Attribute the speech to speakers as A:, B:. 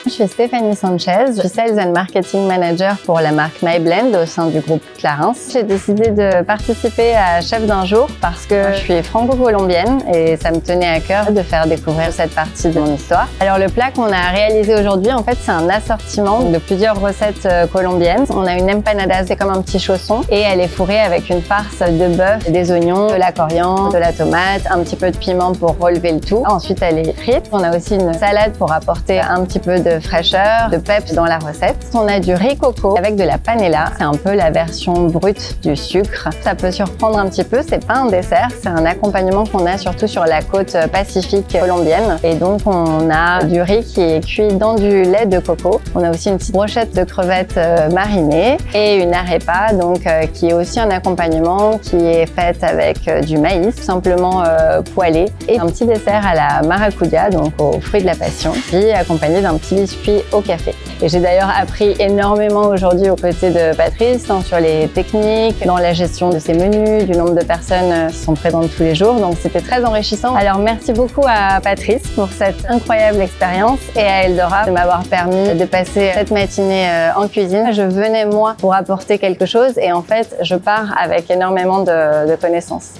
A: Je suis Stéphanie Sanchez, je suis Sales and Marketing Manager pour la marque MyBlend au sein du groupe Clarins. J'ai décidé de participer à Chef d'un jour parce que je suis franco-colombienne et ça me tenait à cœur de faire découvrir cette partie de mon histoire. Alors le plat qu'on a réalisé aujourd'hui, en fait, c'est un assortiment de plusieurs recettes colombiennes. On a une empanada, c'est comme un petit chausson et elle est fourrée avec une farce de bœuf, des oignons, de la coriandre, de la tomate, un petit peu de piment pour relever le tout. Ensuite, elle est frite. On a aussi une salade pour apporter un petit peu de fraîcheur, de peps dans la recette. On a du riz coco avec de la panela. C'est un peu la version brute du sucre. Ça peut surprendre un petit peu, c'est pas un dessert, c'est un accompagnement qu'on a surtout sur la côte pacifique colombienne. Et donc, on a du riz qui est cuit dans du lait de coco. On a aussi une petite brochette de crevettes marinées et une arepa, donc qui est aussi un accompagnement qui est fait avec du maïs, simplement poêlé, et un petit dessert à la maracuja, donc aux fruits de la passion, puis accompagné d'un petit biscuit au café. Et j'ai d'ailleurs appris énormément aujourd'hui aux côtés de Patrice, tant sur les techniques, dans la gestion de ses menus, du nombre de personnes qui sont présentes tous les jours, donc c'était très enrichissant. Alors merci beaucoup à Patrice pour cette incroyable expérience et à Eldora de m'avoir permis de passer cette matinée en cuisine. Je venais moi pour apporter quelque chose et en fait je pars avec énormément de connaissances.